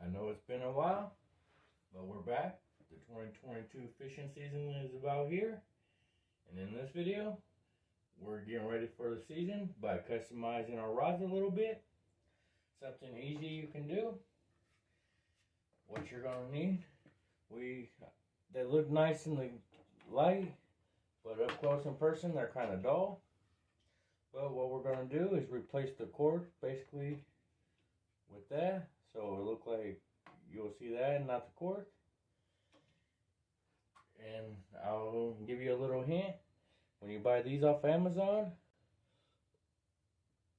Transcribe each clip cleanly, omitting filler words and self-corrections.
I know it's been a while, but we're back. The 2022 fishing season is about here. And in this video, we're getting ready for the season by customizing our rods a little bit. Something easy you can do. What you're gonna need, they look nice in the light, but up close in person they're kind of dull. But what we're gonna do is replace the cord basically with that, so it'll look like you'll see that and not the cord. And I'll give you a little hint. When you buy these off Amazon,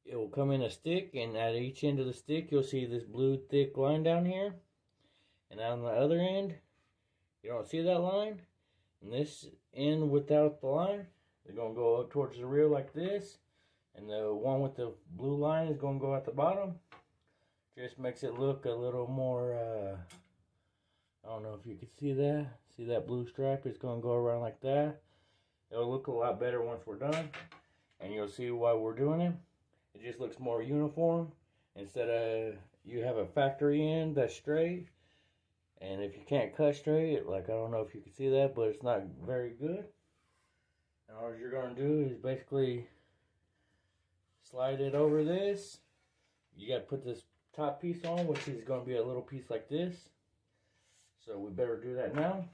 it will come in a stick, and at each end of the stick you'll see this blue thick line down here, and on the other end you don't see that line, and this end without the line they're going to go up towards the reel like this, and the one with the blue line is going to go at the bottom. Just makes it look a little more I don't know if you can see that blue stripe is going to go around like that. It'll look a lot better once we're done, and you'll see why we're doing it. It just looks more uniform instead of you have a factory end that's straight, and if you can't cut straight, like I don't know if you can see that, but it's not very good. And all you're going to do is basically slide it over this. You got to put this top piece on, which is going to be a little piece like this. So we better do that now.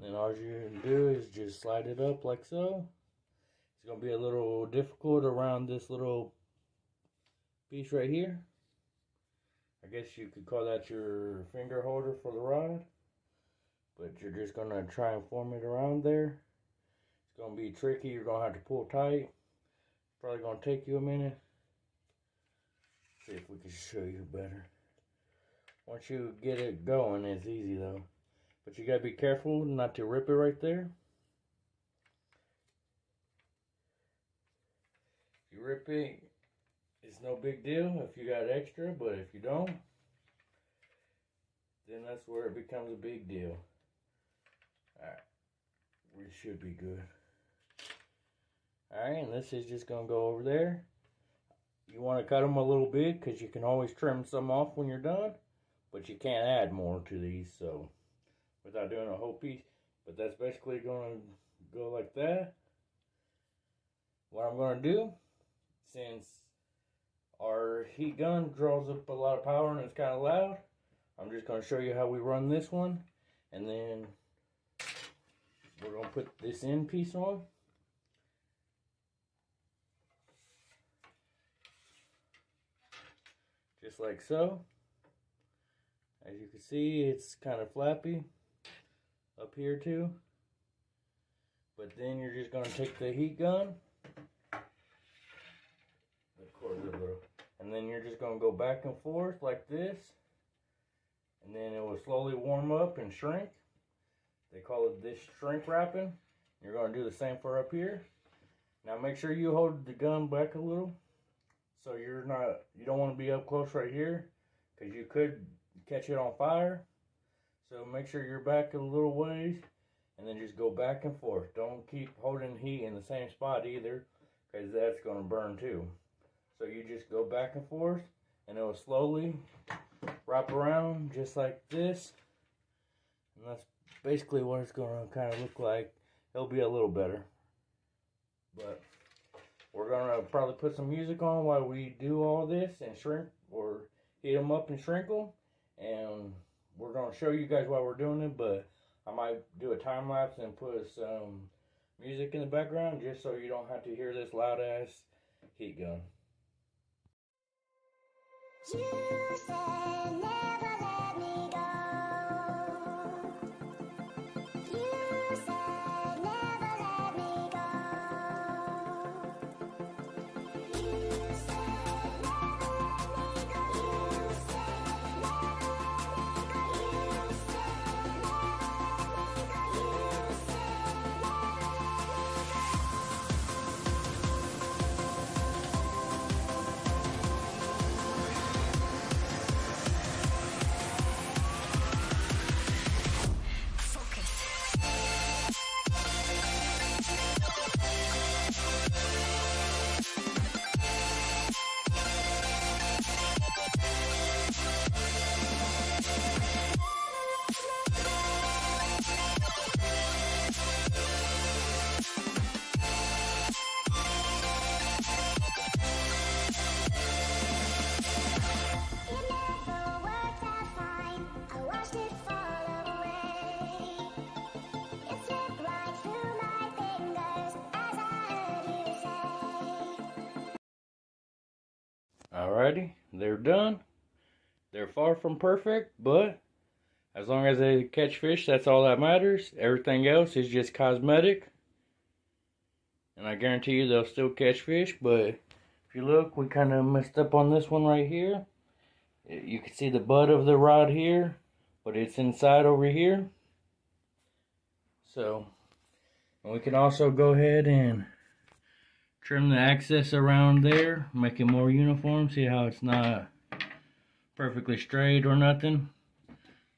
Then all you're going to do is just slide it up like so. It's going to be a little difficult around this little piece right here. I guess you could call that your finger holder for the rod. But you're just going to try and form it around there. It's going to be tricky. You're going to have to pull tight. Probably going to take you a minute. See if we can show you better. Once you get it going, it's easy though. But you gotta be careful not to rip it right there. If you rip it, it's no big deal if you got extra, but if you don't, then that's where it becomes a big deal. Alright, we should be good. Alright, and this is just gonna go over there. You want to cut them a little bit because you can always trim some off when you're done, but you can't add more to these, so without doing a whole piece. But that's basically going to go like that. What I'm going to do, since our heat gun draws up a lot of power and it's kind of loud, I'm just going to show you how we run this one, and then we're going to put this end piece on. Just like so. As you can see, it's kind of flappy up here too. But then you're just going to take the heat gun, and then you're just going to go back and forth like this, and then it will slowly warm up and shrink. They call it this shrink wrapping. You're going to do the same for up here. Now make sure you hold the gun back a little, so you don't want to be up close right here, because you could catch it on fire. So make sure you're back a little ways, and then just go back and forth. Don't keep holding heat in the same spot either, because that's going to burn too. So you just go back and forth, and it will slowly wrap around just like this. And that's basically what it's going to kind of look like. It'll be a little better, but we're going to probably put some music on while we do all this and shrink, or heat them up and shrink them. And we're going to show you guys while we're doing it, but I might do a time lapse and put some music in the background just so you don't have to hear this loud ass heat gun. You said never let me go. You said never let me go. You said never let me go. You said never let me go. You said never let me go. You said never let me go. Alrighty, they're done. They're far from perfect, but as long as they catch fish, that's all that matters. Everything else is just cosmetic. And I guarantee you they'll still catch fish, but if you look, we kind of messed up on this one right here. You can see the butt of the rod here, but it's inside over here. So, and we can also go ahead and trim the access around there, make it more uniform. See how it's not perfectly straight or nothing?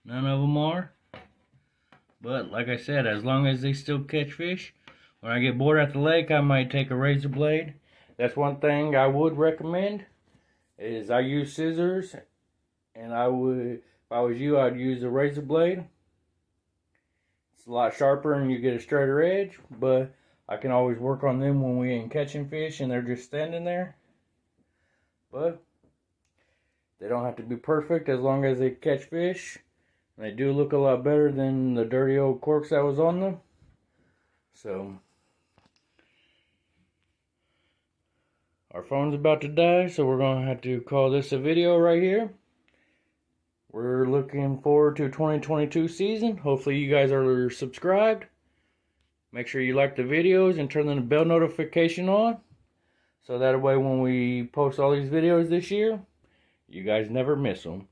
None of them are. But like I said, as long as they still catch fish, when I get bored at the lake, I might take a razor blade. That's one thing I would recommend, is I use scissors, and if I was you, I'd use a razor blade. It's a lot sharper and you get a straighter edge, but I can always work on them when we ain't catching fish and they're just standing there. But they don't have to be perfect as long as they catch fish. And they do look a lot better than the dirty old corks that was on them. So, our phone's about to die, so we're going to have to call this a video right here. We're looking forward to 2022 season. Hopefully you guys are subscribed. Make sure you like the videos and turn the bell notification on. So that way when we post all these videos this year, you guys never miss them.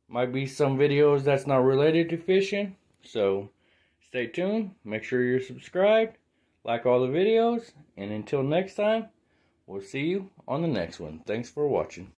Might be some videos that's not related to fishing. So stay tuned. Make sure you're subscribed. Like all the videos. And until next time, we'll see you on the next one. Thanks for watching.